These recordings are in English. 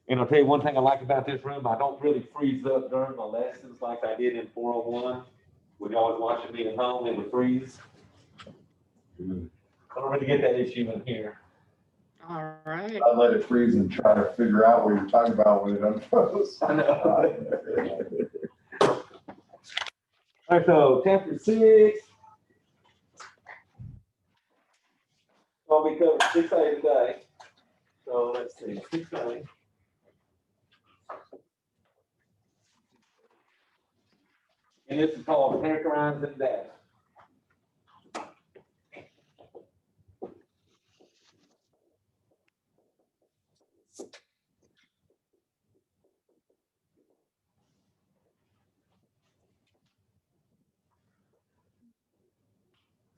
And I'll tell you one thing I like about this room, I don't really freeze up during my lessons like I did in 401. When y'all was watching me at home, it would freeze. I don't really get that issue in here. All right. I let it freeze and try to figure out what you're talking about when it unfroze. I know. All right, so chapter 6. I'll be covering 6A today. So let's see, 6A. And this is called characterizing data.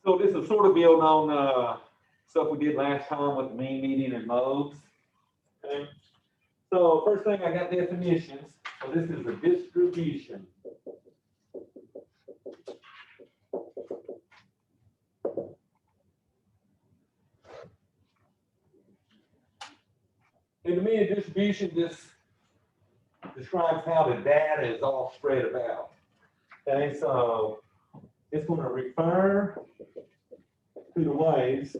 So this is sort of build on stuff we did last time with the mean, median, and modes. Okay. So first thing I got definitions. So this is a distribution. In the mean distribution, this describes how the data is all spread about. Okay, so it's going to refer to the ways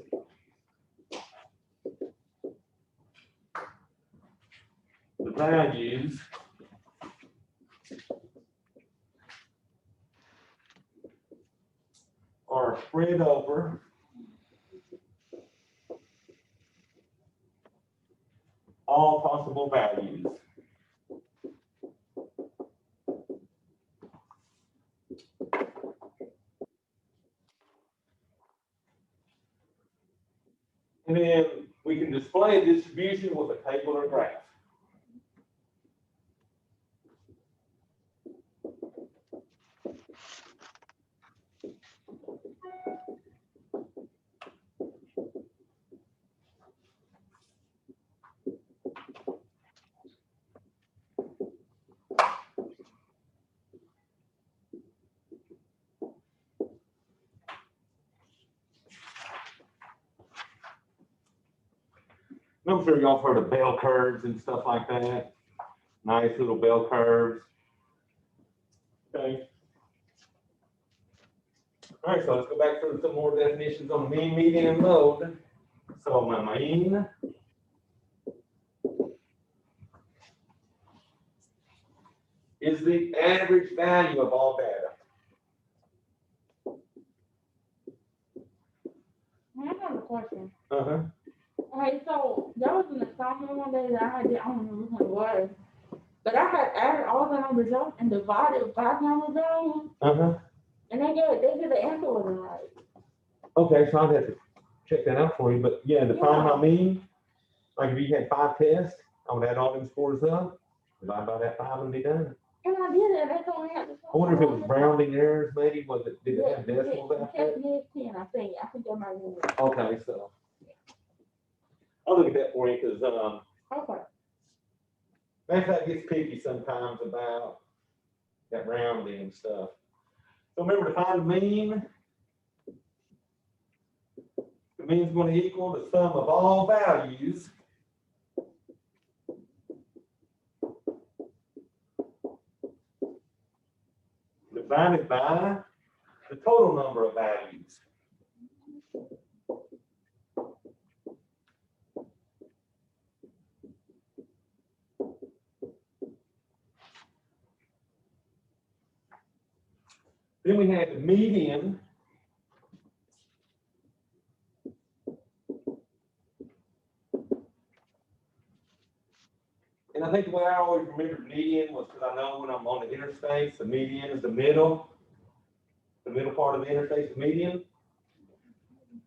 the values are spread over all possible values. And then we can display a distribution with a table or graph. I'm sure y'all have heard of bell curves and stuff like that. Nice little bell curves. Okay. All right, so let's go back through some more definitions on the mean, median, and mode. So my mean is the average value of all data. I have a question. Uh-huh. Okay, so there was an assignment one day that I had, I don't remember which one it was, but I had added all the numbers up and divided by number value, Uh-huh. and they said the answer wasn't right. Okay, so I'll have to check that out for you. But yeah, to find my mean, like if you had 5 tests, I would add all them scores up, divide by that 5 and be done. And I did it. That's all I had to. I wonder if it was rounding errors, maybe. Was it? Did it have decimals out there? Yes, 10. I think that might be it. Okay, so I'll look at that for you because Okay. that's how it gets picky sometimes about that rounding and stuff. So remember to find the mean. The mean is going to equal the sum of all values divided by the total number of values. Then we have the median. And I think the way I always remember median was because I know when I'm on the interstates, the median is the middle part of the interstate's the median.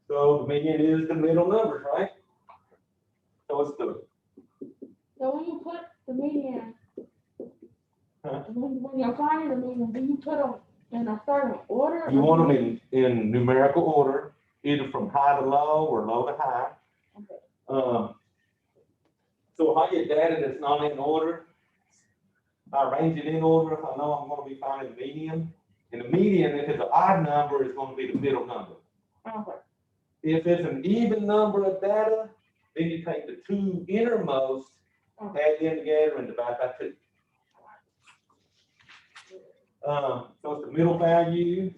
So the median is the middle numbers, right? So it's the. So when you put the median, Huh? when you're finding the median, do you put them in a certain order? You want them in numerical order, either from high to low or low to high. Okay. So if I get data that's not in order, I arrange it in order if I know I'm going to be finding the median. And the median, if it's an odd number, is going to be the middle number. Okay. If it's an even number of data, then you take the 2 innermost add them together and divide by 2. So it's the middle value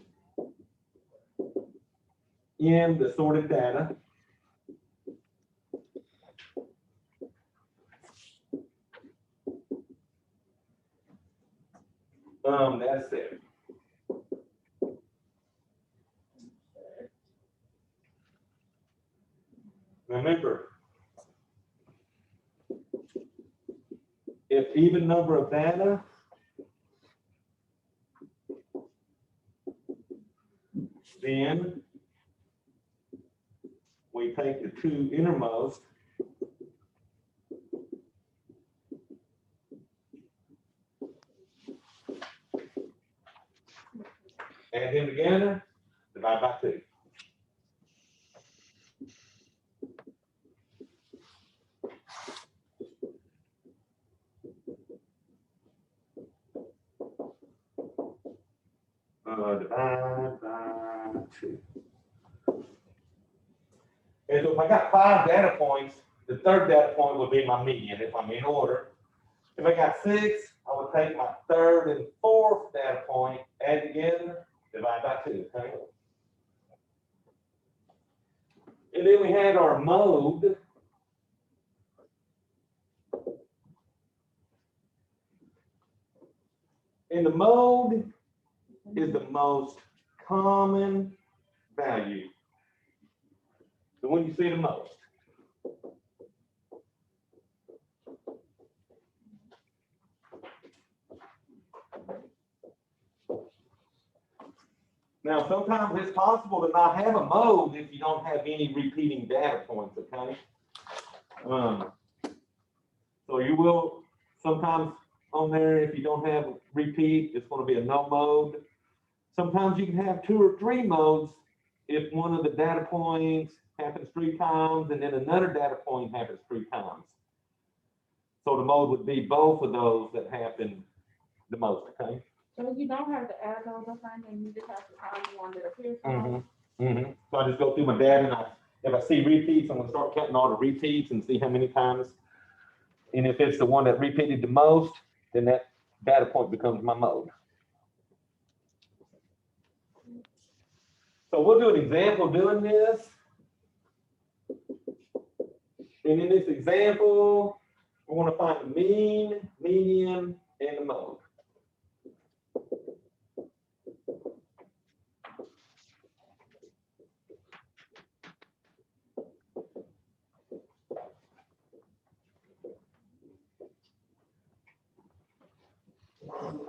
in the sorted data. That's it. Remember, if even number of data then we take the 2 innermost add them together, divide by 2. Divide by 2. And so if I got 5 data points, the 3rd data point would be my median if I'm in order. If I got 6, I would take my 3rd and 4th data point, add together, divide by 2. Okay? And then we had our mode. And the mode is the most common value. The one you see the most. Now, sometimes it's possible to not have a mode if you don't have any repeating data points, okay? So you will sometimes on there, if you don't have repeat, it's going to be a no mode. Sometimes you can have 2 or 3 modes if one of the data points happens 3 times and then another data point happens 3 times. So the mode would be both of those that happen the most, okay? So you don't have to add those up and you just have to find the one that appears. So I just go through my data and if I see repeats, I'm gonna start counting all the repeats and see how many times. And if it's the one that repeated the most, then that data point becomes my mode. So we'll do an example doing this. And in this example, we're going to find the mean, median, and the mode.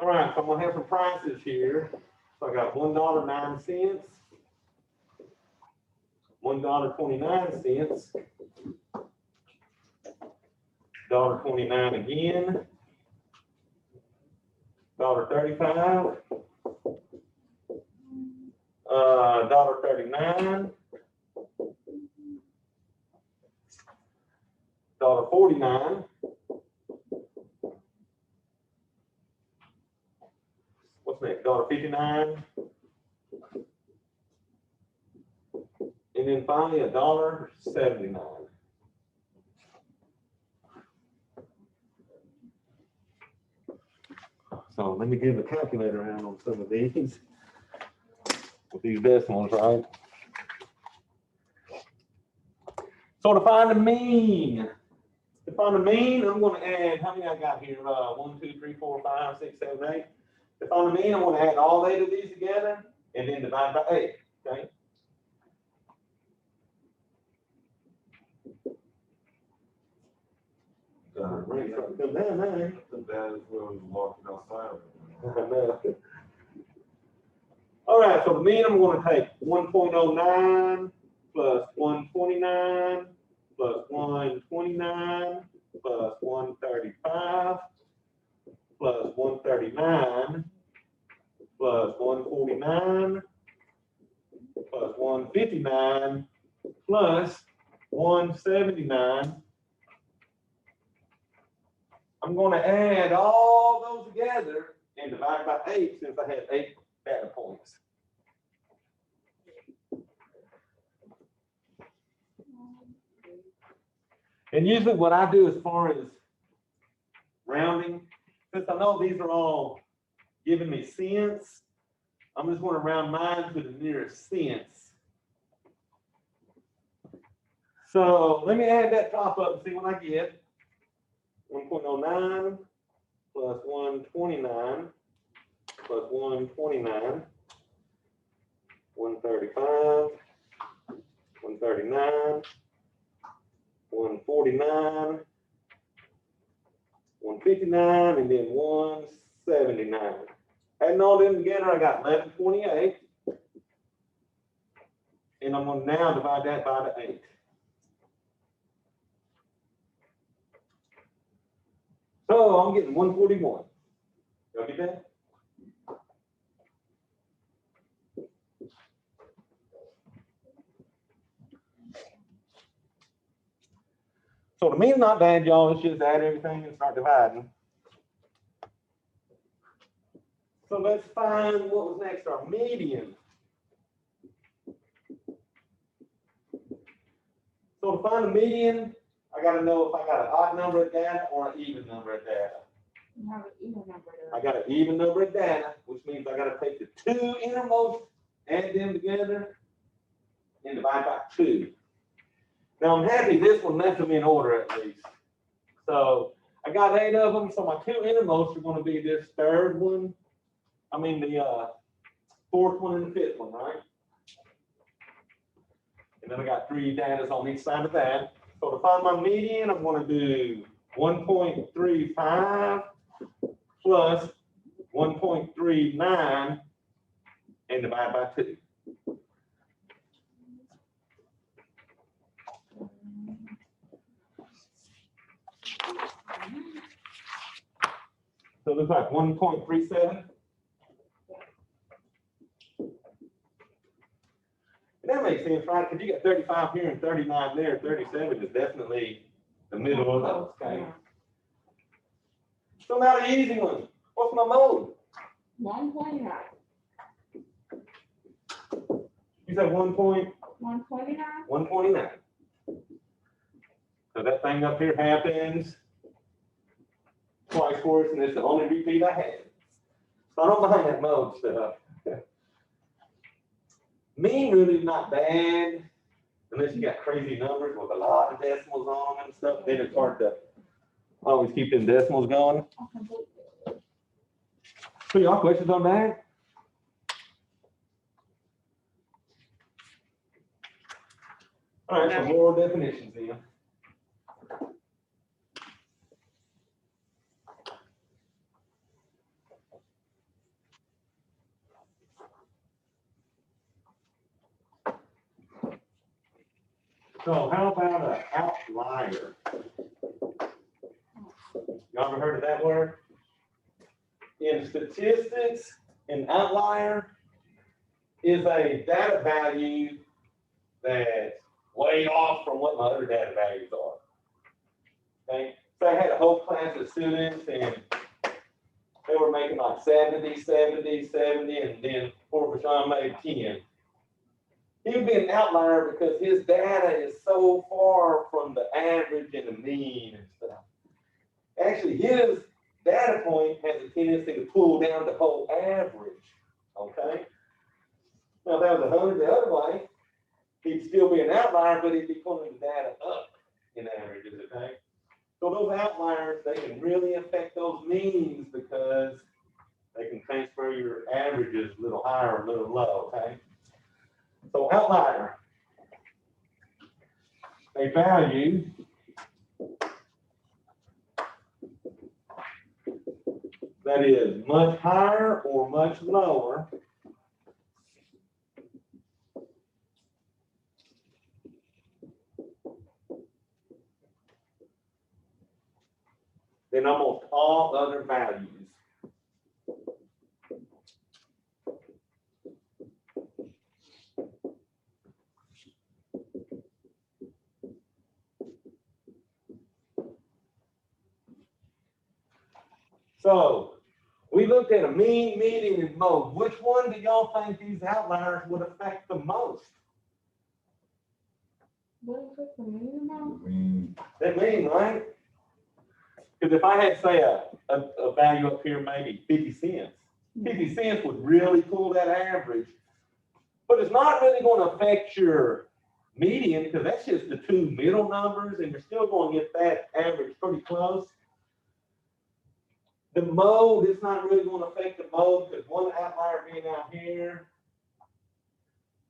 All right, so I'm going to have some prices here. So I got $1.09, $1.29, $1.29 again, $1.35, $1.39, $1.49. What's next? $1.59. And then finally $1.79. So let me give a calculator out on some of these with these decimals, right? So to find the mean, I'm going to add, how many I got here? 1, 2, 3, 4, 5, 6, 7, 8. To find the mean, I'm going to add all 8 of these together and then divide by 8, okay? Rain's starting to come down now. The bad as well as walking outside. All right, so the mean, I'm going to take 1.09 plus 129 plus 129 plus 135 plus 139 plus 149 plus 159 plus 179. I'm going to add all those together and divide by 8 since I had 8 data points. And usually what I do as far as rounding. Since I know these are all giving me cents, I'm just gonna round mine to the nearest cents. So let me add that top up and see what I get. 1.09 plus 129 plus 129, 135, 139, 149, 159, and then 179. Adding all them together, I got 1128. And I'm gonna now divide that by the 8. So I'm getting 141. Y'all get that? So the mean's not bad, y'all. Let's just add everything and start dividing. So let's find what was next, our median. So to find the median, I gotta know if I got an odd number of data or an even number of data. You have an even number there. I got an even number of data, which means I gotta take the two innermost, add them together, and divide by 2. Now I'm happy this one left them in order at least. So I got 8 of them, so my two innermost are gonna be this third one. I mean the fourth one and the fifth one, right? And then I got 3 datas on each side of that. So to find my median, I'm gonna do 1.35 plus 1.39 and divide by 2. So it looks like 1.37. That makes sense, right? Because you got 35 here and 39 there. 37 is definitely the middle of those, okay? So now the easy one. What's my mode? 129. You said 1.129. 129. So that thing up here happens twice for us, and it's the only repeat I had. So I don't mind that mode stuff. Mean really is not bad, unless you got crazy numbers with a lot of decimals on them and stuff. Then it's hard to always keep them decimals going. So y'all questions on that? All right, some more definitions then. So how about an outlier? Y'all ever heard of that word? In statistics, an outlier is a data value that's way off from what my other data values are. Okay, so I had a whole class of students and they were making like 70, 70, 70, and then poor Bashan made 10. He would be an outlier because his data is so far from the average and the mean and stuff. Actually, his data point has a tendency to pull down the whole average, okay? Now, if that was 100 the other way, he'd still be an outlier, but he'd be pulling the data up in averages, okay? So those outliers, they can really affect those means because they can transfer your averages a little higher or a little low, okay? So outlier, a value that is much higher or much lower than almost all other values. So we looked at a mean, median, and mode. Which one do y'all think these outliers would affect the most? What is it, the minimum? I mean, That mean, right? Because if I had, say, a value up here, maybe 50 cents, 50 cents would really pull that average. But it's not really going to affect your median because that's just the two middle numbers and you're still going to get that average pretty close. The mode, it's not really going to affect the mode because one outlier being out here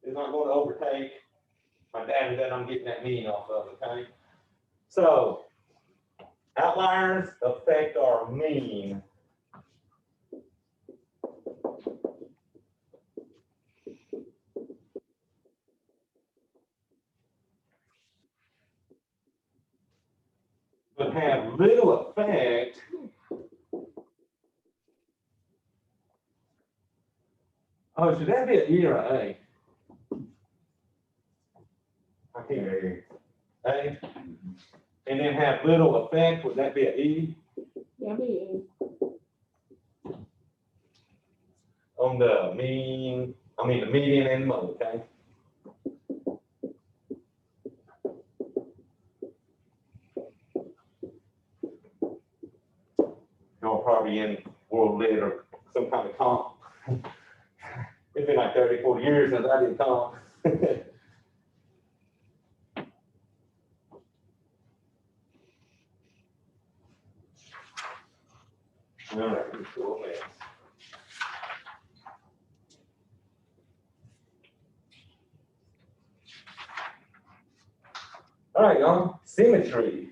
is not going to overtake my data that I'm getting that mean off of, okay? So, outliers affect our mean. But have little effect oh, should that be an E or an A? I can't hear you. A? And then have little effect, would that be an E? Yeah, be On the mean, the median and mode, okay? You're probably in world lit or some kind of comp. It's been like 30, 40 years since I did comp. All right, cool, man. All right, y'all, symmetry.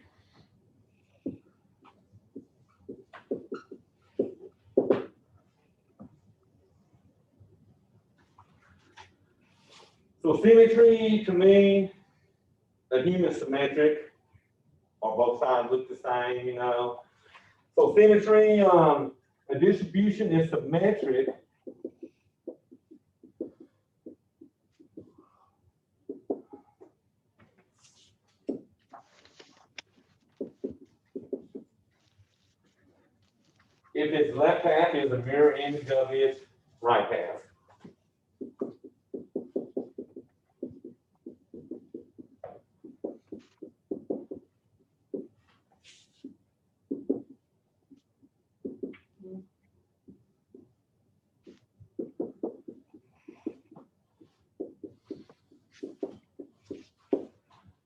So symmetry, to me, a human symmetric, or both sides look the same, you know. So symmetry, a distribution is symmetric if its left half is a mirror image of its right half.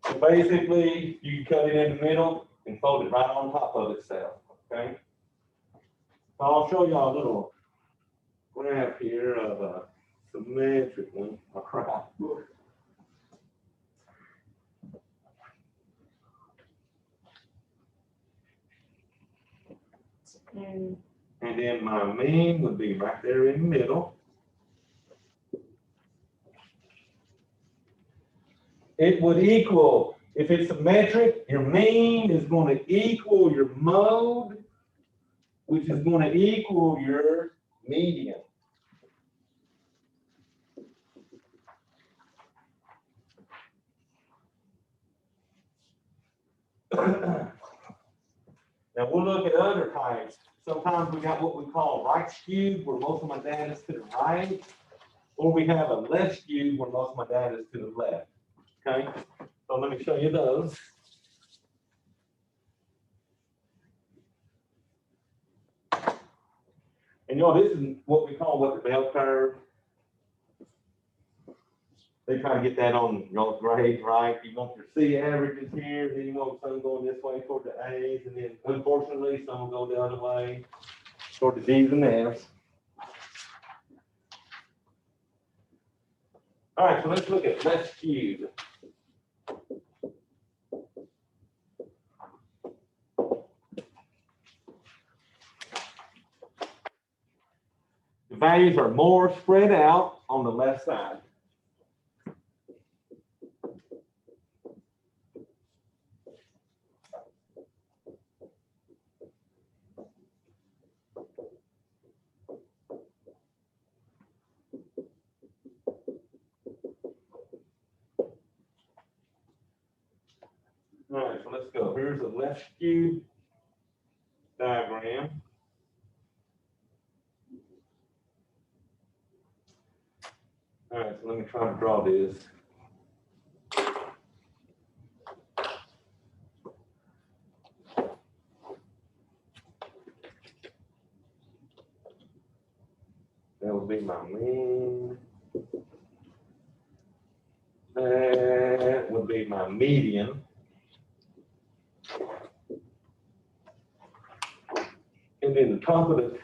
So basically, you cut it in the middle and fold it right on top of itself, okay? So I'll show y'all a little graph here of a symmetric one, all right? and And then my mean would be right there in the middle. It would equal, if it's symmetric, your mean is going to equal your mode, which is going to equal your median. Now we'll look at other types. Sometimes we got what we call right skewed, where most of my data is to the right, or we have a left skewed, where most of my data is to the left. Okay, so let me show you those. And this is what we call the bell curve. They try to get that on your grade, right? You want your C averages here, then you want some going this way toward the A's, and then unfortunately some will go the other way toward the D's and F's. All right, so let's look at left skewed. The values are more spread out on the left side. All right, so let's go. Here's a left skewed diagram. All right, so let me try to draw this. would be my mean. That would be my median. And then the top of the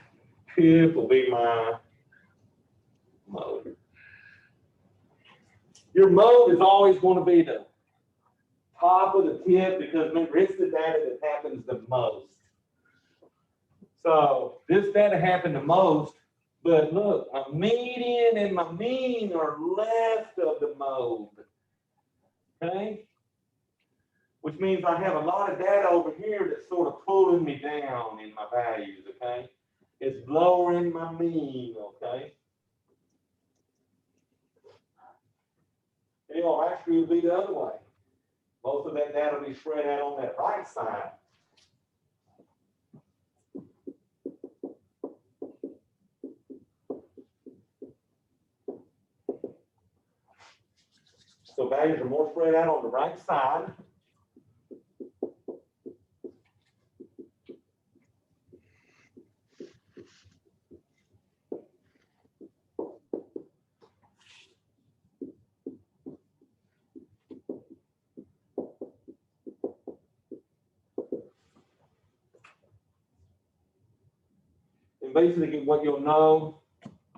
tip will be my mode. Your mode is always going to be the top of the tip because remember, it's the data that happens the most. So this data happened the most, but look, my median and my mean are left of the mode. Okay? Which means I have a lot of data over here that's sort of pulling me down in my values, okay? It's lowering my mean, okay? You know, actually it would be the other way. Most of that data will be spread out on that right side. So values are more spread out on the right side. And basically what you'll know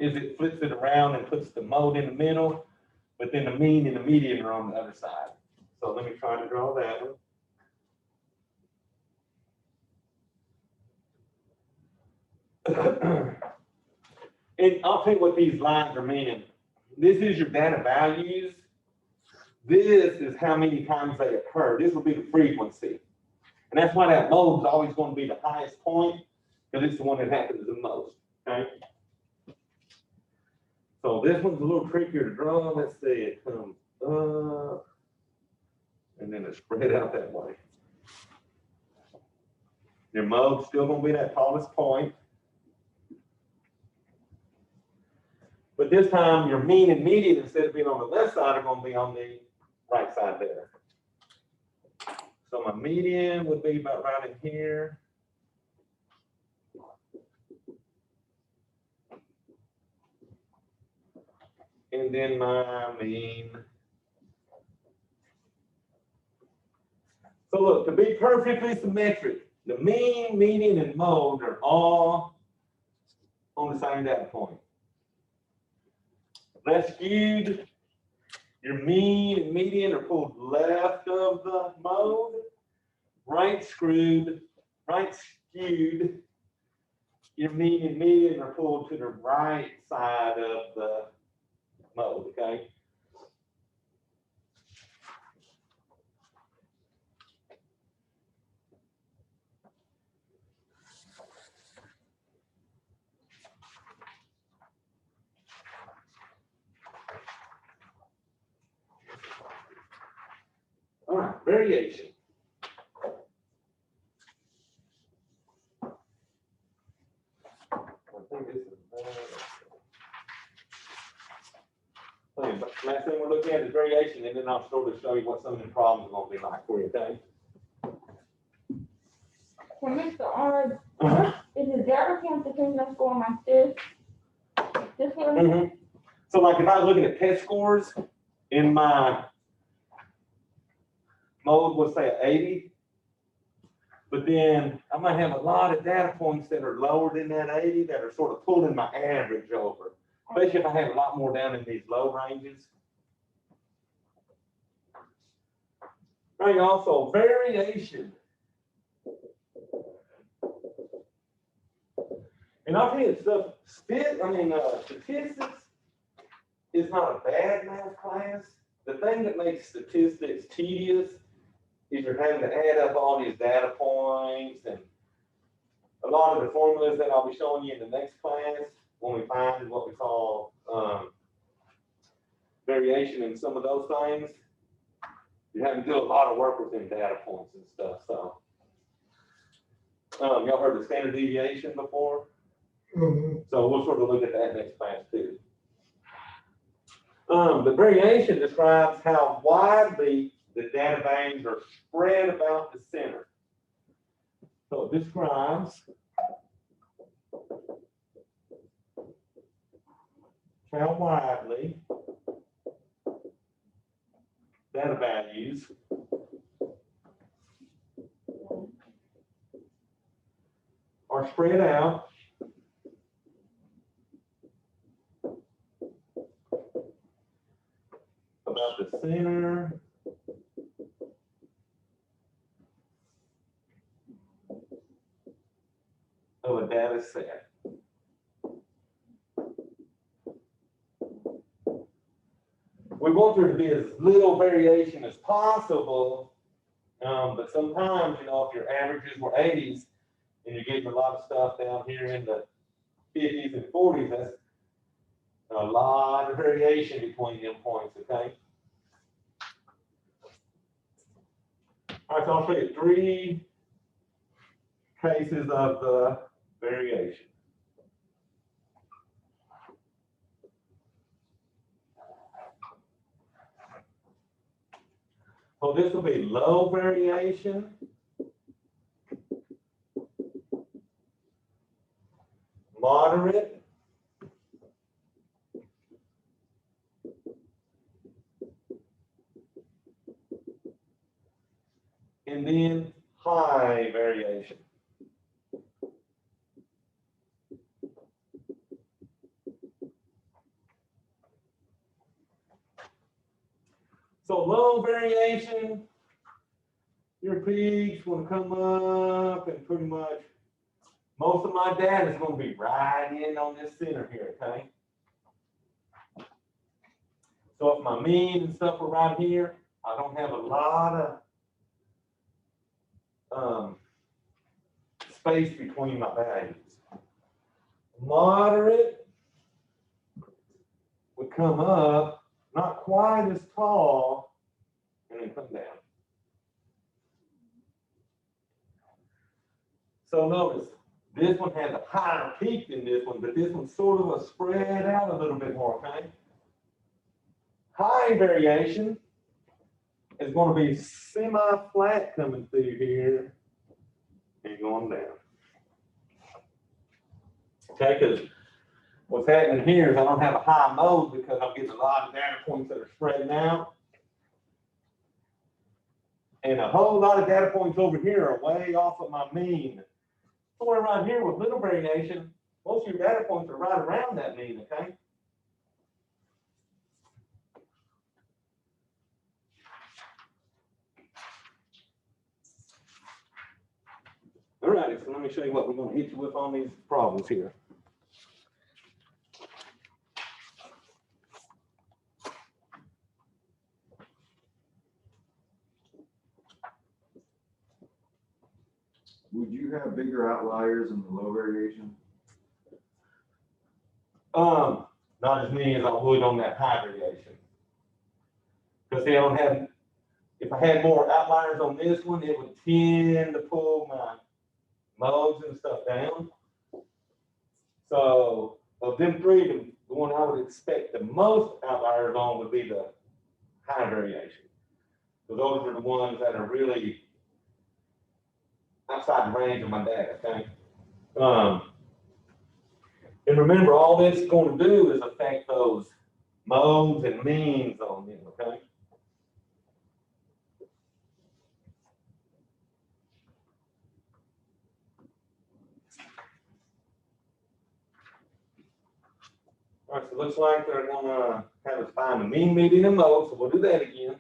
is it flips it around and puts the mode in the middle, but then the mean and the median are on the other side. So let me try to draw that one. And I'll tell you what these lines are meaning. This is your data values. This is how many times they occur. This will be the frequency. And that's why that mode is always going to be the highest point, because it's the one that happens the most, okay? So this one's a little trickier to draw. Let's see, it comes up, and then it's spread out that way. Your mode's still going to be that tallest point. But this time, your mean and median, instead of being on the left side, are going to be on the right side there. So my median would be about right in here. And then my mean. So look, to be perfectly symmetric, the mean, median, and mode are all on the same data point. Less skewed, your mean and median are pulled left of the mode. Right skewed, your mean and median are pulled to the right side of the mode, okay? All right, variation. I think this is last thing we're looking at is variation, and then I'll sort of show you what some of the problems are going to be like for you, okay? For Mr. R, is the data point the thing that's going like this? This one? Mm-hmm. So like if I was looking at test scores in my mode, we'll say an 80, but then I might have a lot of data points that are lower than that 80 that are sort of pulling my average over, especially if I have a lot more down in these low ranges. Right, also variation. And I'll tell you stuff, statistics is not a bad math class. The thing that makes statistics tedious is you're having to add up all these data points, and a lot of the formulas that I'll be showing you in the next class when we find what we call variation in some of those things. You're having to do a lot of work within data points and stuff. So, y'all heard of standard deviation before? Mm-hmm. So we'll sort of look at that next class too. The variation describes how widely the data values are spread about the center. So it describes how widely data values are spread out about the center of a data set. We want there to be as little variation as possible, but sometimes, you know, if your averages were 80s and you're getting a lot of stuff down here in the 50s and 40s, that's a lot of variation between them points, okay? All right, so I'll show you 3 cases of the variation. So this will be low variation, moderate, and then high variation. So low variation, your peaks will come up and pretty much most of my data is going to be right in on this center here, okay? So if my mean and stuff are right here, I don't have a lot of space between my values. Moderate would come up, not quite as tall, and then come down. So notice, this one has a higher peak than this one, but this one's sort of a spread out a little bit more, okay? High variation is going to be semi-flat coming through here and going down. Okay, because what's happening here is I don't have a high mode because I'm getting a lot of data points that are spreading out. And a whole lot of data points over here are way off of my mean. Somewhere around here with little variation, most of your data points are right around that mean, okay? All righty, so let me show you what we're going to hit you with on these problems here. Would you have bigger outliers in the low variation? Not as many as I would on that high variation. Because see, I don't have, if I had more outliers on this one, it would tend to pull my modes and stuff down. So of them 3, the one I would expect the most outliers on would be the high variation. So those are the ones that are really outside the range of my data, okay? And remember, all this is going to do is affect those modes and means on them, okay? All right, so it looks like they're going to have us find the mean, median, and mode, so we'll do that again.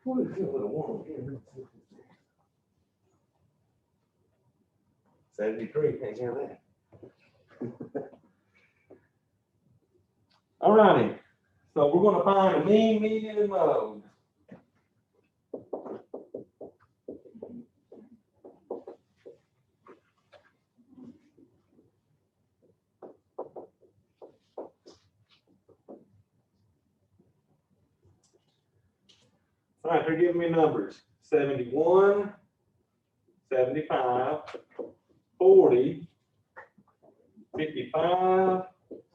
What is it with a 1 here? 73, can't hear that. All righty, so we're going to find the mean, median, and mode. All right, they're giving me numbers: 71, 75, 40, 55,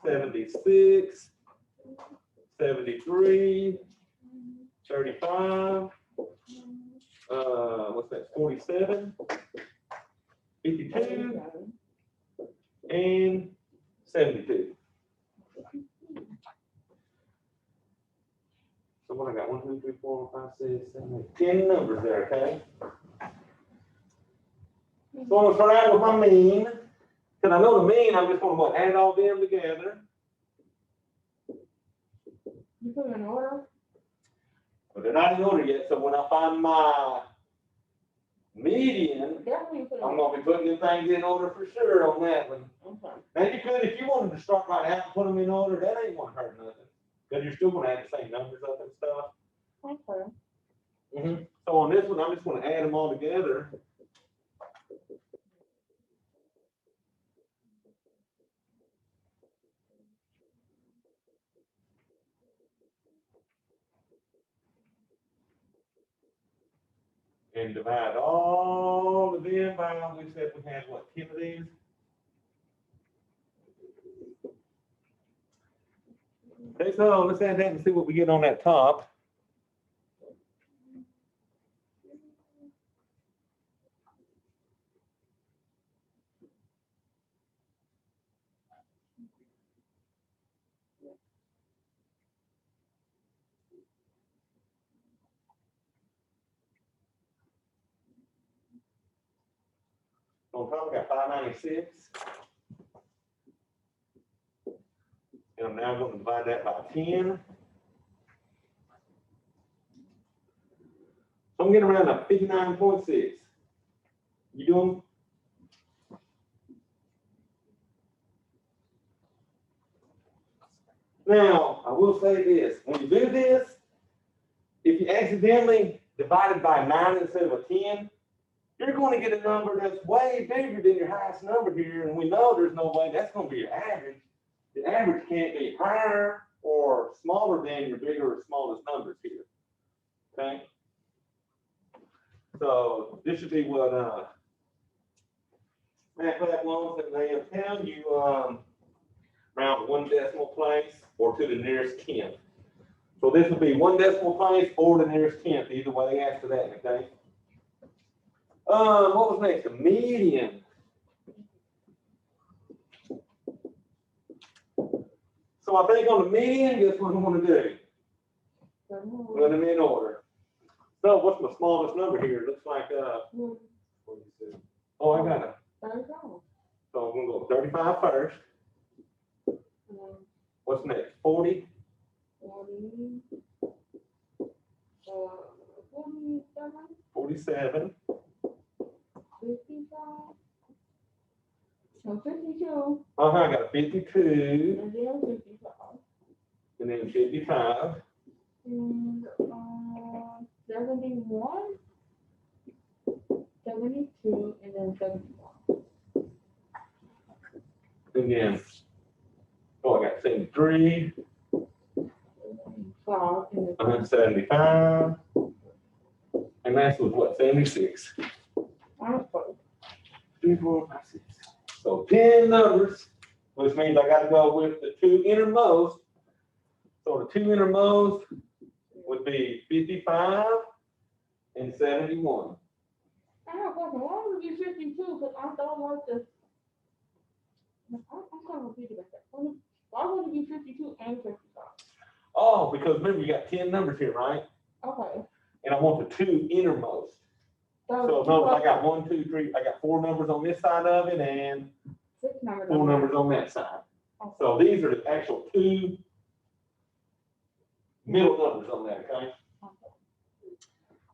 76, 73, 35, what's that, 47, 52, and 72. So what I got, 1, 2, 3, 4, 5, 6, 7, 8, 10 numbers there, okay? So I'm gonna start out with my mean, because I know the mean, I'm just gonna add all them together. You put them in order? But they're not in order yet, so when I find my median, Definitely put them I'm in gonna be putting the things in order for sure on that one. order. Now you could, if you wanted to start right out and put them in order, that ain't gonna hurt nothing. Because you're still gonna add the same numbers up and stuff. Okay. So on this one, I'm just gonna add them all together. And divide all of them by, we said we had what, 10 of these? Okay, so let's add that and see what we get on that top. On top, we got 596. And I'm now going to divide that by 10. So I'm getting around a 59.6. You doing? Now, I will say this. When you do this, if you accidentally divide it by 9 instead of a 10, you're going to get a number that's way bigger than your highest number here. And we know there's no way that's going to be your average. The average can't be higher or smaller than your bigger or smallest numbers here. Okay? So this should be what MATLAB loans that they tell you around 1 decimal place or to the nearest 10th. So this would be 1 decimal place or the nearest 10th. Either way, answer that, okay? What was next? The median. So I think on the median, guess what I'm going to do? Put them in order. So what's my smallest number here? It looks like, oh, I got it. So I'm going to go 35 first. What's next? 40? 47. 52. I got a 52. And then 55. And then 55. And 71. 72. And then 71. And then, oh, I got 73. 5. And then 75. And that's was what, 76? 3, 4, 5, 6. So 10 numbers, which means I got to go with the 2 innermost. So the 2 innermost would be 55 and 71. I have a question. Why would it be 52? Because I don't like the. I'm kind of confused about that. Why would it be 52 and 55? Oh, because remember you got 10 numbers here, right? Okay. And I want the 2 innermost. So notice I got 1, 2, 3. I got 4 numbers on this side of it and 6 numbers. 4 numbers on that side. So these are the actual 2 middle numbers on that, okay?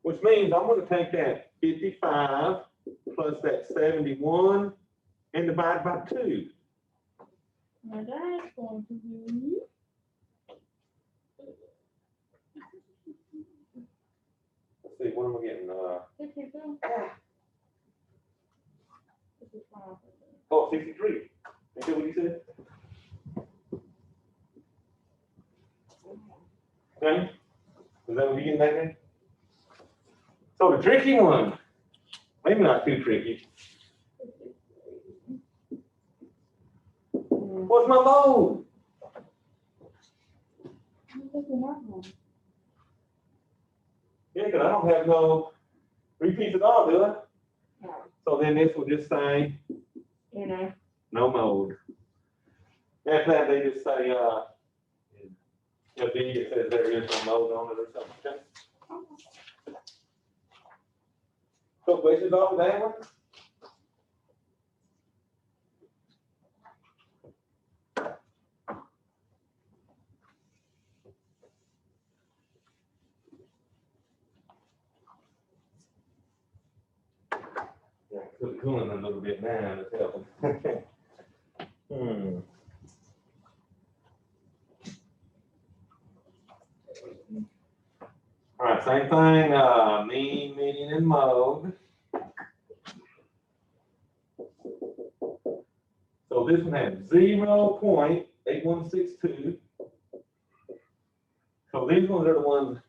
Which means I'm going to take that 55 plus that 71 and divide by 2. Now that's going to be. Let's see, what am I getting? 62. This is 5. Oh, 63. You see what he said? Okay? Is that what you're getting at there? So the tricky one, maybe not too tricky. What's my mode? Yeah, because I don't have no Repeats it all, do it? Yeah. So then this will just say, You know, no mode. After that, they just say, the B, it says there is no mode on it or something, okay? So questions off of that one? Yeah, cool, cooling a little bit now, that's helping. All right, same thing, mean, median, and mode. So this one has 0.8162. So these ones are the ones,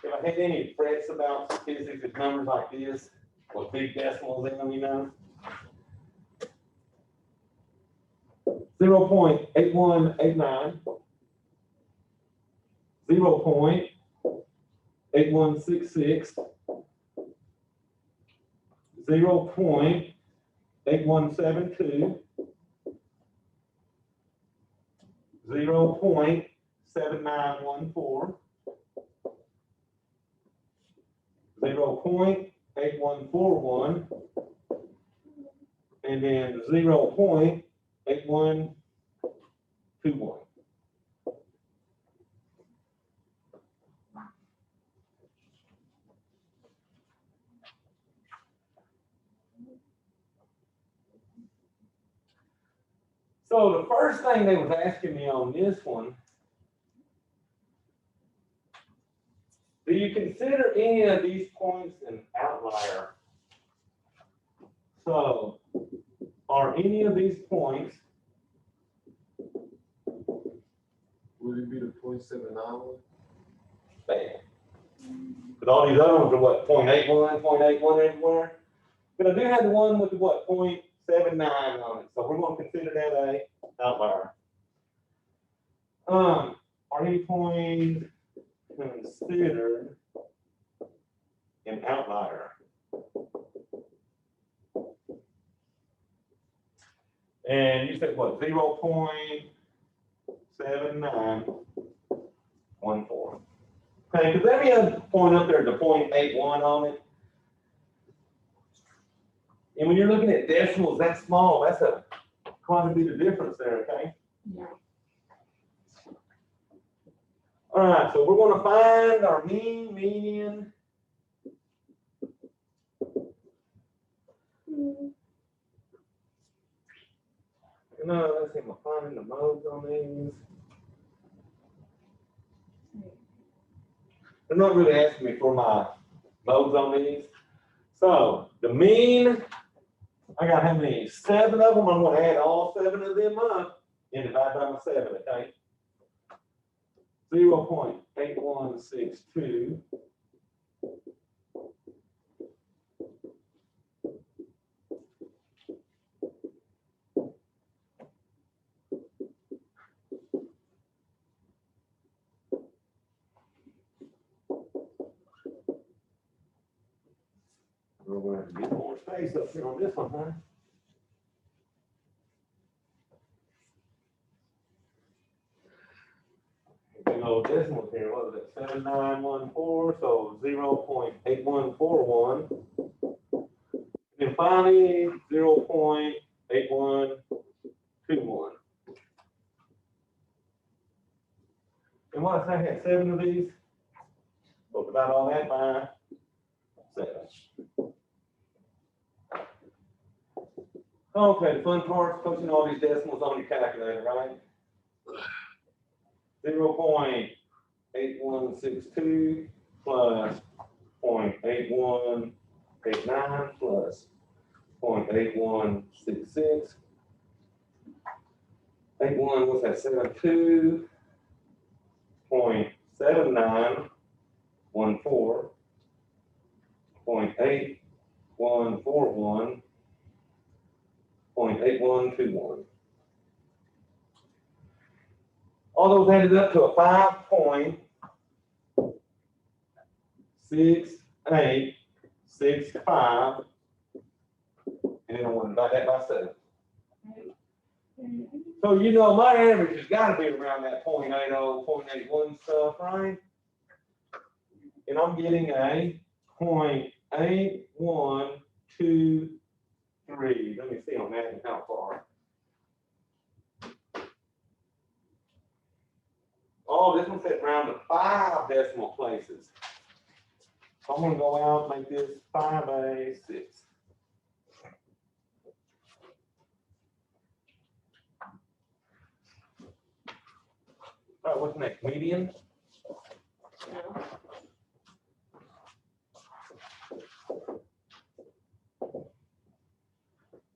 if I had any frets about statistics and numbers like this, with big decimals in them, you know. 0.8189, 0.8166, 0.8172, 0.7914, 0.8141, and then 0.8121. So the first thing they was asking me on this one, do you consider any of these points an outlier? So, are any of these points, Would it be the 0.79 one? bad? But all these other ones are what, 0.81, 0.81 everywhere? But I do have the one with the what, 0.79 on it, so we're gonna consider that a outlier. Are any points considered an outlier? And you said what, 0.7914. Okay, because every other point up there is a 0.81 on it. And when you're looking at decimals that small, that's a quite a bit of difference there, okay? yeah. All right, so we're gonna find our mean, median. No, let's see, am I finding the modes on these? They're not really asking me for my modes on these. So the mean, I got how many? 7 of them. I'm gonna add all 7 of them up and divide by my 7, okay? 0.8162. We're gonna have to get more space up here on this one, huh? Big old decimal here, what was it, 7914, so 0.8141. And finally, 0.8121. And what I had 7 of these, so divide all that by 7. Okay, the fun part's putting all these decimals on your calculator, right? 0.8162 plus 0.8189 plus 0.8166. 81, what's that, 72? 0.7914. 0.8141. 0.8121. All those added up to a 5.68 0.65. And then I want to divide that by 7. So you know my average has got to be around that 0.80, 0.81 stuff, right? And I'm getting a 0.8123. Let me see on that and how far. Oh, this one said round to 5 decimal places. So I'm gonna go out and make this 5A6. All right, what's next? Median?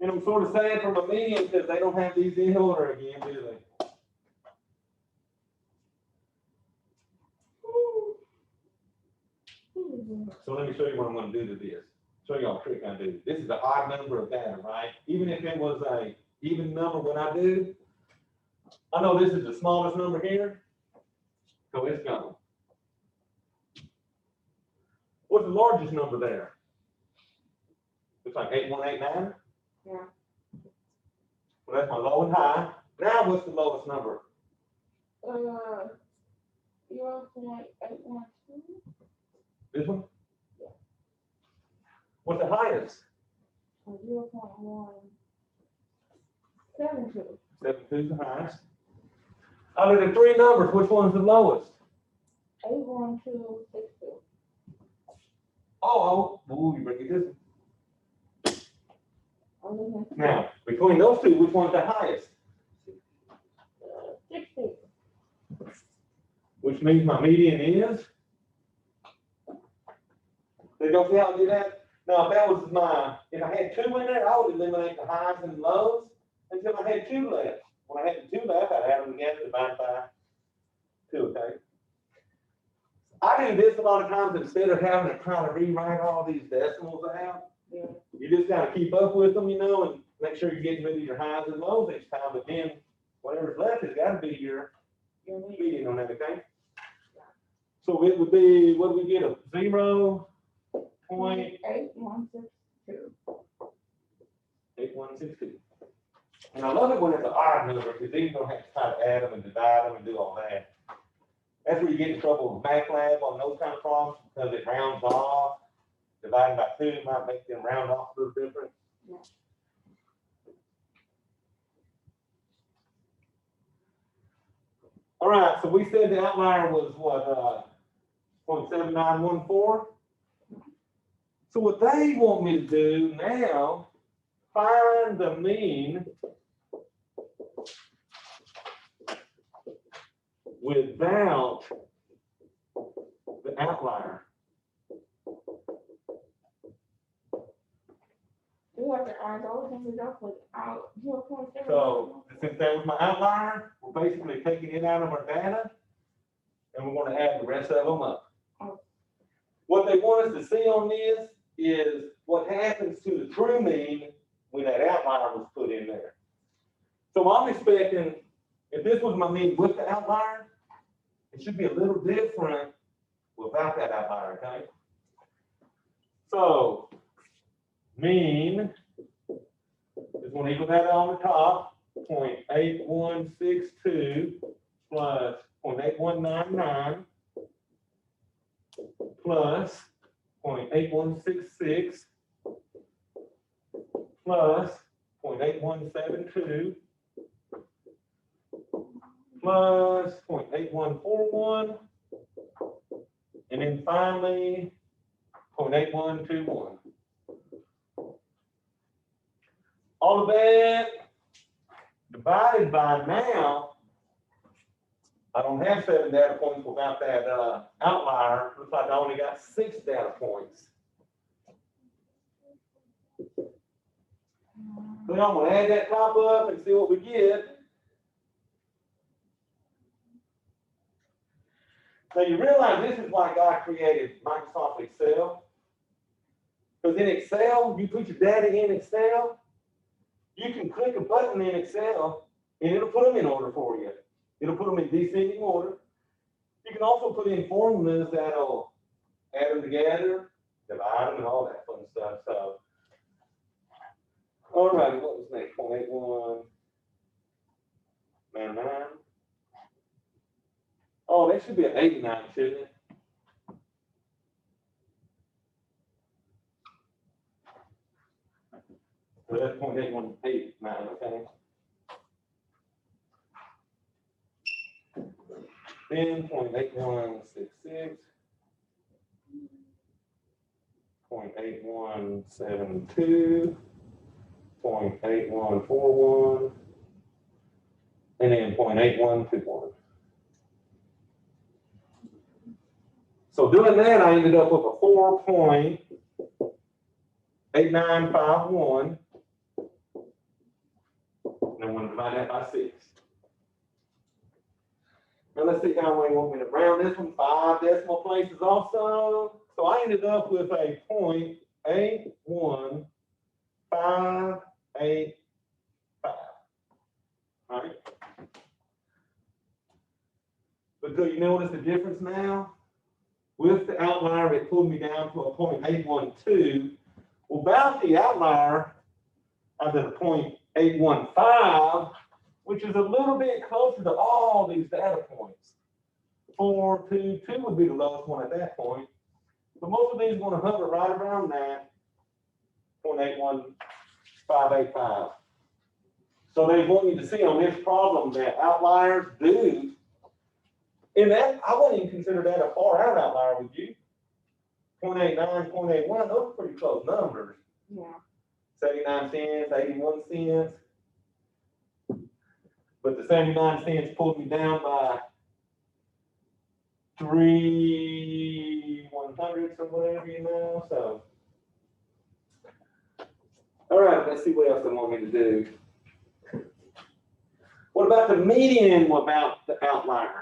And I'm sort of sad for my median because they don't have these in order again, do they? So let me show you what I'm going to do to this. Show you all a trick I do. This is an odd number of data, right? Even if it was a even number when I do, I know this is the smallest number here, so it's gone. What's the largest number there? Looks like 8189. Yeah. Well, that's my low and high. Now, what's the lowest number? 0.812. This one? Yeah. What's the highest? 0.172. 72 is the highest. Out of the 3 numbers, which one's the lowest? 81262. Oh, ooh, you bring it this. Oh, Now, between those two, which one's the highest? 60. Which means my median is? They don't see how to do that? Now, if that was if I had 2 in there, I would eliminate the highs and lows until I had 2 left. When I had the 2 left, I'd add them together, divide by 2, okay? I do this a lot of times instead of having to try to rewrite all these decimals out. Yeah. You just gotta keep up with them, and make sure you're getting rid of your highs and lows each time, but then whatever's left has gotta be your median on that, okay? So it would be, what do we get, a 0.8162. 8162. And I love it when it's an odd number, because then you don't have to try to add them and divide them and do all that. That's where you get in trouble with MATLAB on those kind of problems, because it rounds off. Dividing by 2 might make them round off a little different. Yeah. All right, so we said the outlier was what, 0.7914. So what they want me to do now, find the mean without the outlier. You have to add those numbers up without 0.7. So since that was my outlier, we're basically taking it out of our data, and we're going to add the rest of them up. Oh. What they want us to see on this is what happens to the true mean when that outlier was put in there. So I'm expecting, if this was my mean with the outlier, it should be a little different without that outlier, okay? So mean is going to equal that on the top, 0.8162 plus 0.8199 plus 0.8166 plus 0.8172 plus 0.8141, and then finally 0.8121. All of that divided by now, I don't have 7 data points without that outlier. Looks like I only got 6 data points. So I'm going to add that top up and see what we get. Now you realize this is why God created Microsoft Excel. Because in Excel, you put your data in Excel, you can click a button in Excel and it'll put them in order for you. It'll put them in descending order. You can also put in formulas that'll add them together, divide them and all that fun stuff, so. All right, what was next, 0.8199? Oh, that should be an 89, shouldn't it? So that's 0.8189, okay? Then 0.8166. 0.8172. 0.8141. And then 0.8121. So doing that, I ended up with a 4.8951. And I'm going to divide that by 6. Now let's see how we want me to round this one, 5 decimal places also. So I ended up with a 0.81585. All right. But do you notice the difference now? With the outlier, it pulled me down to a 0.812. Well, without the outlier, I did a 0.815, which is a little bit closer to all these data points. 4, 2, 2 would be the lowest one at that point. But most of these are going to hover right around that 0.81585. So they want you to see on this problem that outliers do. And that, I wouldn't even consider that a far out outlier, would you? 0.89, 0.81, those are pretty close numbers. Yeah. 79 cents, 81 cents. But the 79 cents pulled me down by 3/100 or whatever, you know, so. All right, let's see what else they want me to do. What about the median without the outlier?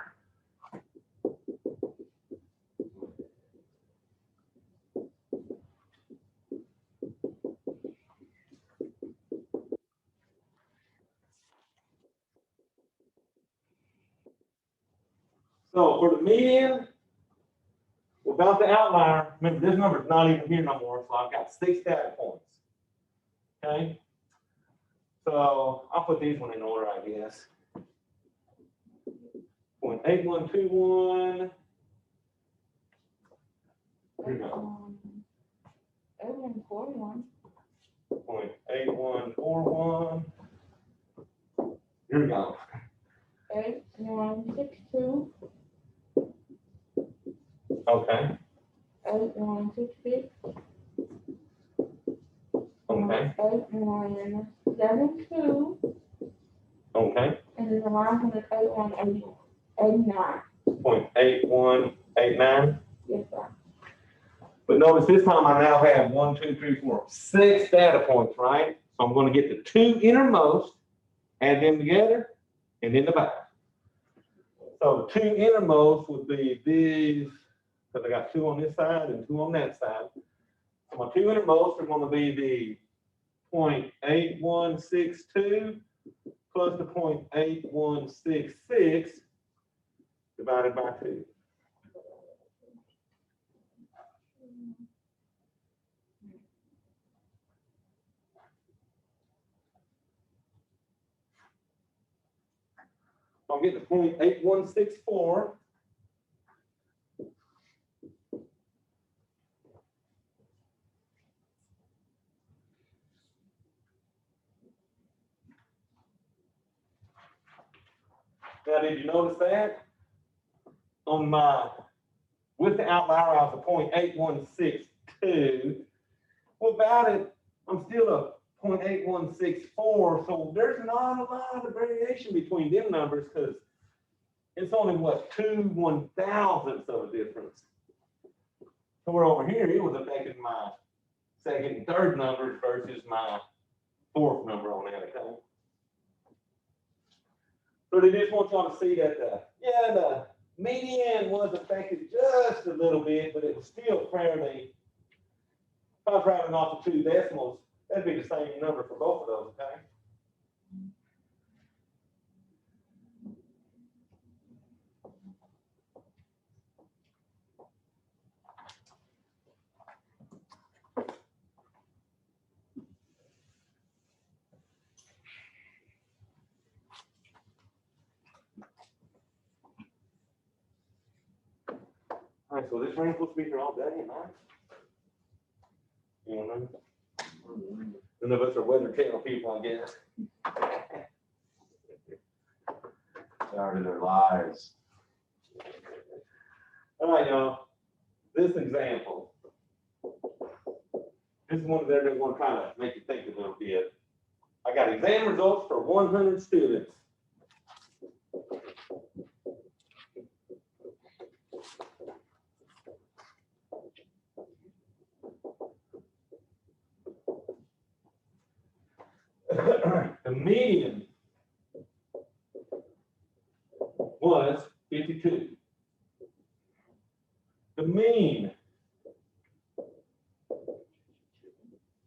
So for the median, without the outlier, remember this number is not even here no more, so I've got 6 data points. Okay? So I'll put these one in order, I guess. 0.8121. Here we go. 8141. 0.8141. Here we go. 8162. Okay. 8166. Okay. 8172. Okay. And then the last one is 8189. 0.8189. Yes, sir. But notice this time I now have 1, 2, 3, 4, 6 data points, right? So I'm going to get the 2 innermost, add them together, and then the back. So the 2 innermost would be these, because I got 2 on this side and 2 on that side. So my 2 innermost are going to be the 0.8162 plus the 0.8166 divided by 2. I'll get the 0.8164. Now, did you notice that? On my, with the outlier, I was a 0.8162. Without it, I'm still a 0.8164. So there's not a lot of variation between them numbers because it's only what, 2/1000ths of a difference. So we're over here, it was affecting my second and third numbers versus my fourth number on that account. So they just want y'all to see that the median was affected just a little bit, but it was still fairly, if I was rounding off the 2 decimals, that'd be the same number for both of those, okay? Okay, so this rain's supposed to be here all day and night? You know, none of us are weather channel people, I guess. Started their lives. All right, y'all, this example. This is one there that's gonna kind of make you think a little bit. I got exam results for 100 students. The median was 52. The mean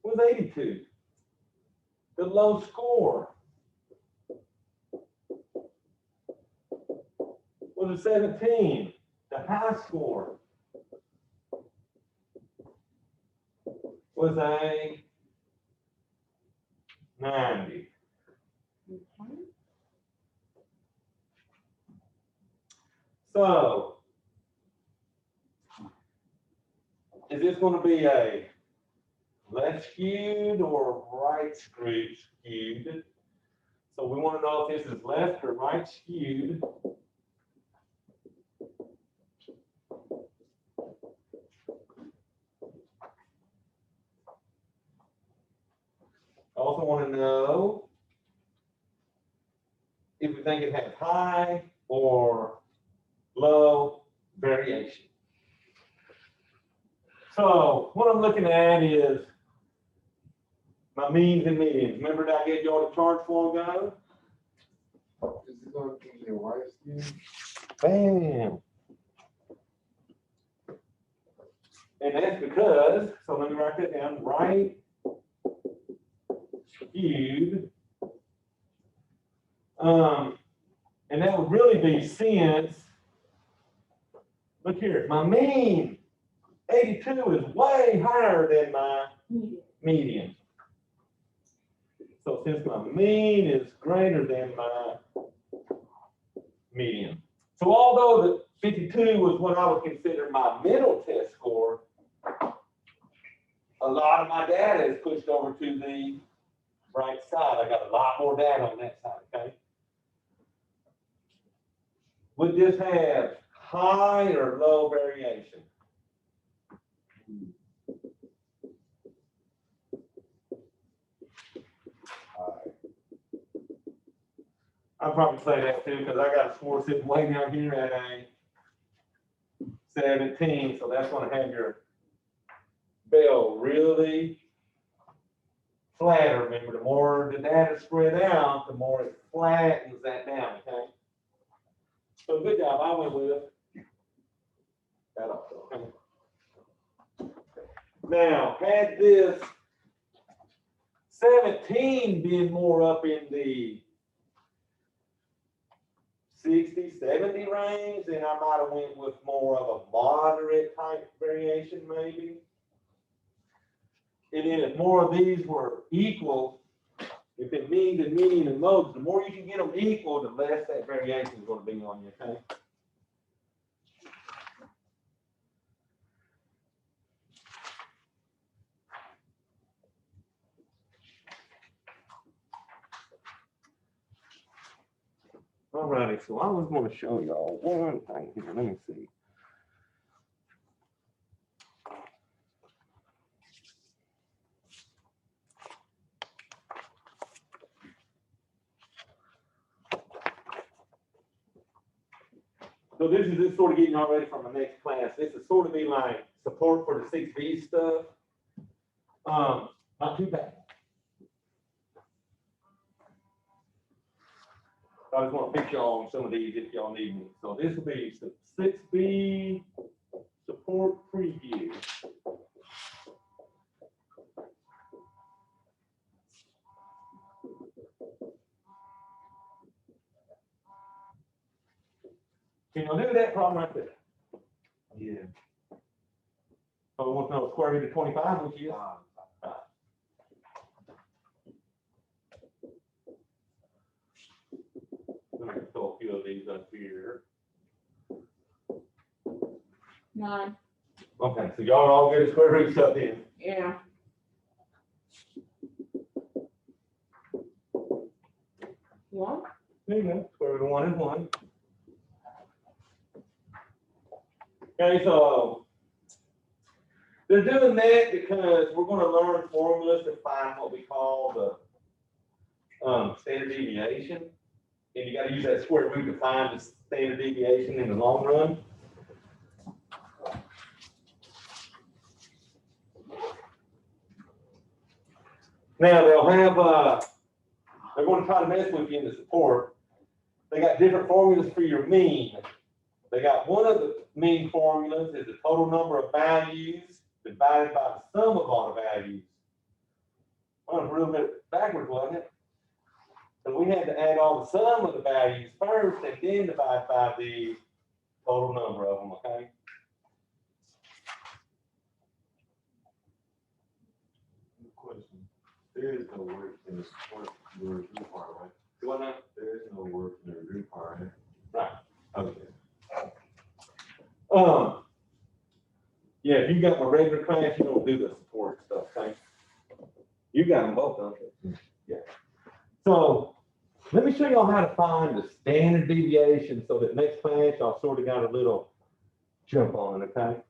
was 82. The low score was a 17. The high score was a 90. So, is this going to be a left skewed or right skewed? So we want to know if this is left or right skewed. I also want to know if we think it has high or low variation. So what I'm looking at is my means and medians. Remember that I gave you all the charts for ago? Is it gonna be a white skin? Bam. And that's because, so let me write that down, right skewed. And that would really be since, look here, my mean, 82 is way higher than my median. So since my mean is greater than my median. So although the 52 was what I would consider my middle test score, a lot of my data is pushed over to the right side. I got a lot more data on that side, okay? Would this have high or low variation? I'd probably say that too, because I got a score sitting way down here at a 17, so that's gonna have your bell really flatter. Remember, the more the data spread out, the more it flattens that down, okay? So good job, I went with that also. Okay. Now, had this 17 been more up in the 60, 70 range, then I might have went with more of a moderate type variation maybe. And then if more of these were equal, if it means and median and modes, the more you can get them equal, the less that variation is going to be on you, okay? All righty, so I was going to show y'all one thing here. Let me see. So this is just sort of getting y'all ready for my next class. This is sort of be like support for the 6B stuff. Not too bad. I just want to pick y'all on some of these if y'all need me. So this will be 6B support preview. Can you do that problem right there? Yeah. So we want to know square root of 25, which is? Let me throw a few of these up here. 9, Okay, so y'all all get a square root stuff in. yeah. One, There you go, square root of 1 is 1. Okay, so they're doing that because we're going to learn formulas to find what we call the standard deviation. And you got to use that square root to find the standard deviation in the long run. Now they'll have, they're going to try to mess with you in the support. They got different formulas for your mean. They got one of the mean formulas is the total number of values divided by the sum of all the values. Well, it's a little bit backwards, wasn't it? So we had to add all the sum of the values first and then divide by the total number of them, okay? Question. There is no work in the support, the review part, right? Do I know? There is no work in the review part, right? Right. Okay. Yeah, if you got my regular class, you don't do the support stuff, okay? You got them both, don't you? Yeah. So let me show y'all how to find the standard deviation so that next class y'all sort of got a little jump on it, okay?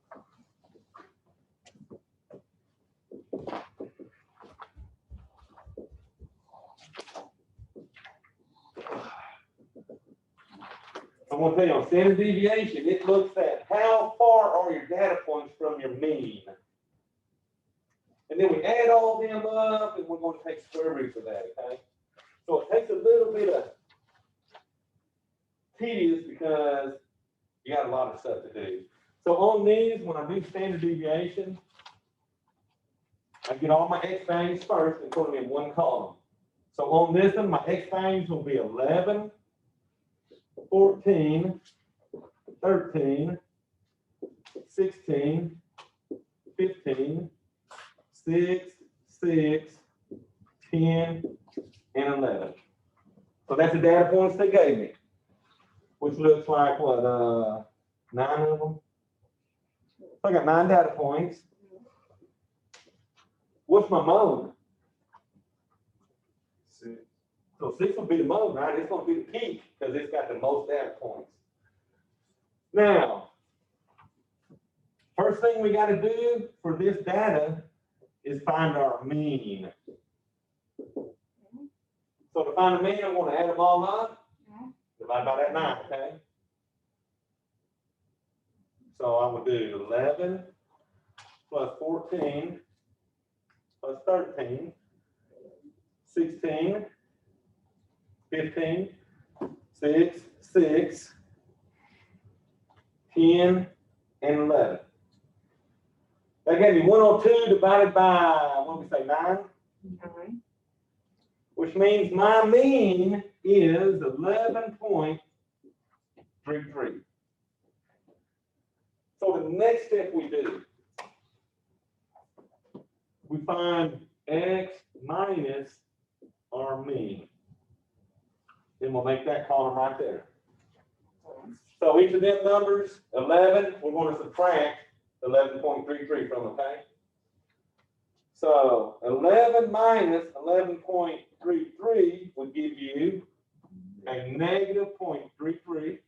I'm gonna tell you on standard deviation, it looks at how far are your data points from your mean. And then we add all them up and we're gonna take square roots of that, okay? So it takes a little bit of tedious because you got a lot of stuff to do. So on these, when I do standard deviation, I get all my x values first and put them in one column. So on this one, my x values will be 11, 14, 13, 16, 15, 6, 6, 10, and 11. So that's the data points they gave me, which looks like what, 9 of them? So I got 9 data points. What's my mode? 6. So 6 will be the mode, right? It's going to be the peak because it's got the most data points. Now, first thing we got to do for this data is find our mean. So to find the mean, I'm going to add them all up, divide by that 9, okay? So I would do 11 plus 14 plus 13, 16, 15, 6, 6, 10, and 11. That gave me 102 divided by, what did we say, 9? Which means my mean is 11.33. So the next step we do, we find x minus our mean. Then we'll make that column right there. So each of them numbers, 11, we're going to subtract 11.33 from, okay? So 11 minus 11.33 would give you a negative 0.33,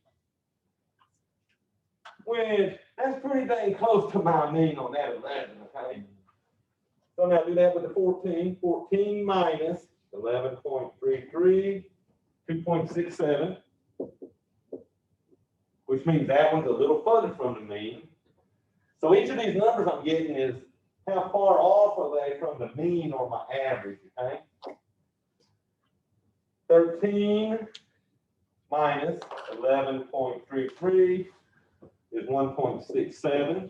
which that's pretty dang close to my mean on that 11, okay? So now do that with the 14. 14 minus 11.33, 2.67, which means that one's a little further from the mean. So each of these numbers I'm getting is how far off are they from the mean or my average, okay? 13 minus 11.33 is 1.67.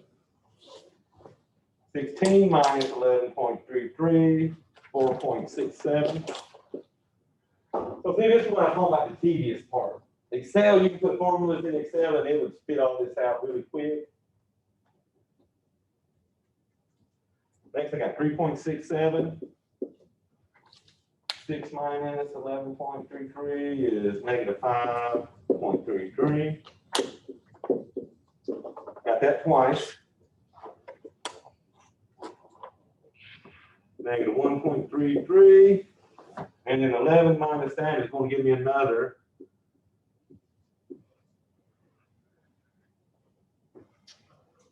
16 minus 11.33, 4.67. So see, this is what I'm talking about, the tedious part. Excel, you can put formulas in Excel and it would spit all this out really quick. Next, I got 3.67. 6 minus 11.33 is negative 5.33. Got got that twice. Negative 1.33, and then 11 minus that is going to give me another.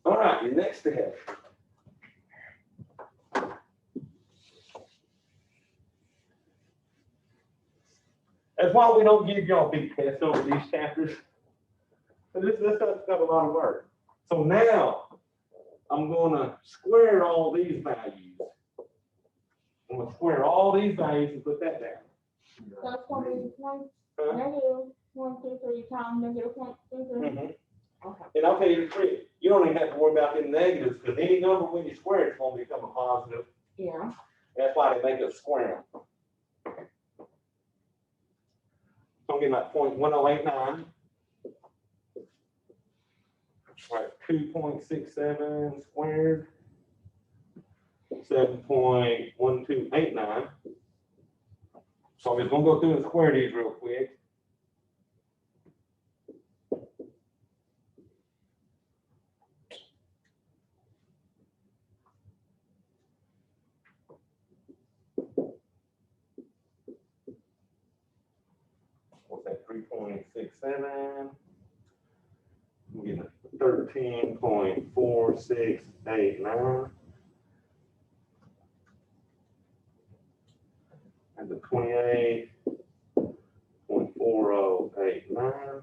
All right, your next step. That's why we don't give y'all big tests over these chapters. So this stuff's got a lot of work. So now I'm going to square all these values. I'm going to square all these values and put that down. So it's gonna be one, Huh? negative 123 times negative 0.33. Mhm. Okay. And I'll tell you the trick. You don't even have to worry about them negatives because any number when you square it's going to become a positive. Yeah. That's why they make us square them. So I'm getting like 0.1089. Right, 2.67 squared. 7.1289. So I'm just gonna go through and square these real quick. What's that, 3.67? I'm getting 13.4689. And the 28.4089.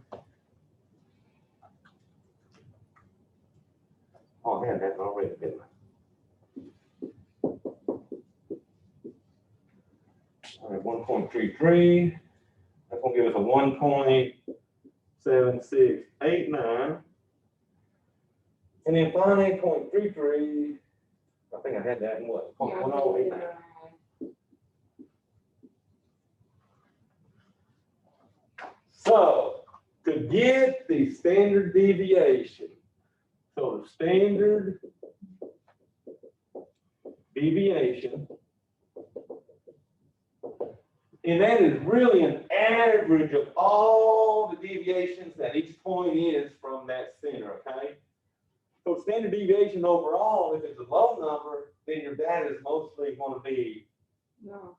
Oh, I had that already, didn't I? All right, 1.33. That's gonna give us a 1.7689. And then finally, 0.33. I think I had that in what? 0.1089. So to get the standard deviation, so the standard deviation, and that is really an average of all the deviations that each point is from that center, okay? So standard deviation overall, if it's a low number, then your data is mostly going to be, No.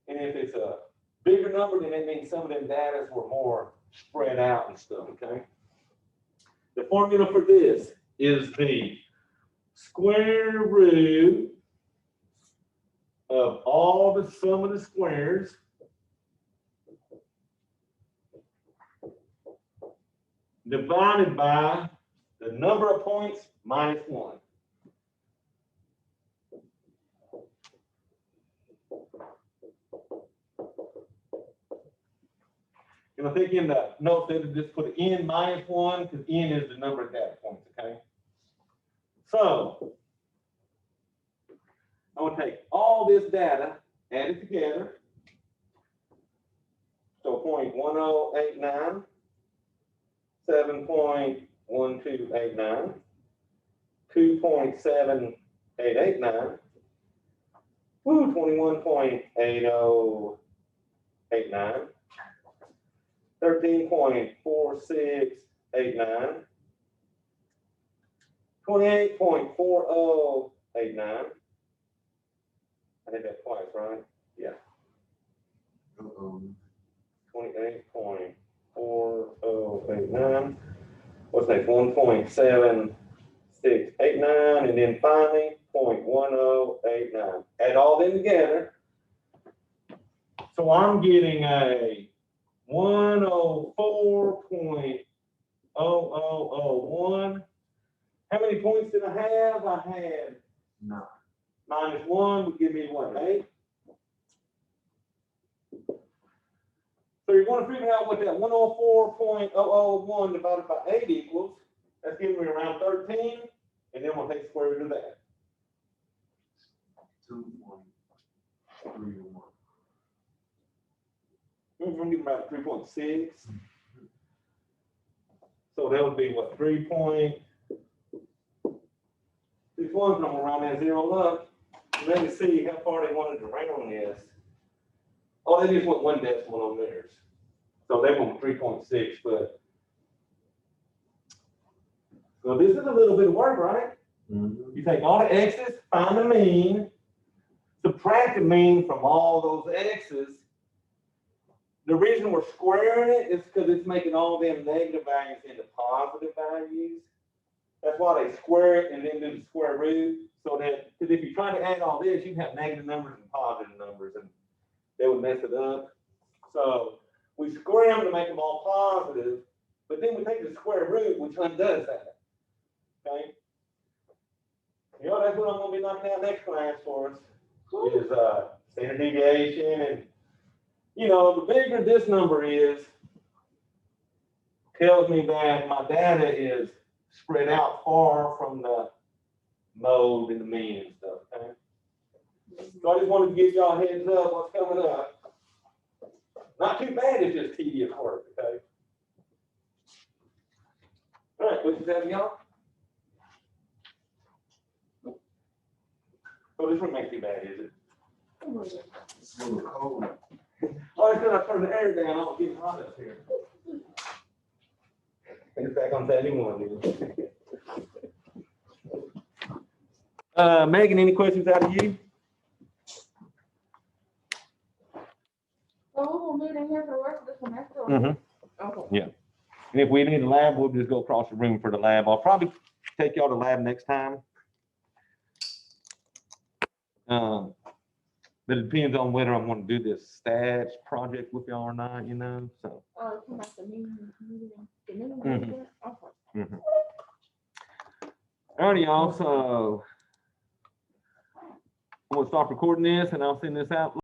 and if it's a bigger number, then that means some of them data were more spread out and stuff, okay? The formula for this is the square root of all the sum of the squares divided by the number of points minus 1. And I think in the note that just put n minus 1 because n is the number of data points, okay? So I'm going to take all this data, add it together. So 0.1089, 7.1289, 2.7889, 21.8089, 13.4689, 28.4089. I did that twice, right? Yeah. 28.4089. What's that? 1.7689, and then finally 0.1089. Add all them together. So I'm getting a 104.0001. How many points did I have? I had 9. minus 1 would give me what, 8? So you're going to figure out what that 104.001 divided by 8 equals. That's giving me around 13, and then we'll take the square root of that. 2.31. I'm getting about 3.6. So that would be what, 3.61, and I'm going to round that 0 up. Let me see how far they wanted to round this. Oh, they just went 1 decimal on theirs. So they went 3.6, but So this is a little bit of work, right? Mhm. You take all the x's, find the mean, subtract the mean from all those x's. The reason we're squaring it is because it's making all them negative values into positive values. That's why they square it and then do the square root. So that, because if you're trying to add all this, you have negative numbers and positive numbers, and they would mess it up. So we square them to make them all positive, but then we take the square root, which undoes that. Okay? You know, that's what I'm gonna be knocking out next class for us, is standard deviation. And you know, the bigger this number is, tells me that my data is spread out far from the mode and the mean and stuff, okay? So I just wanted to give y'all a heads up what's coming up. Not too bad, it's just tedious work, okay? All right, what you have, y'all? So this wouldn't make too bad, is it? It's a little cold. Oh, it's gonna turn the air down, I'll get hot up here. And it's back on 71, dude. Megan, any questions out of you? So we'll meet in here for the rest of the semester? or- Mm-hmm. Okay. And if we need a lab, we'll just go across the room for the lab. I'll probably take y'all to lab next time. But it depends on whether I'm gonna do this stats project with y'all or not, you know, so. Oh, it's about the meeting. The meeting. Mhm. Okay. All right, y'all, so I'm gonna stop recording this and I'll send this out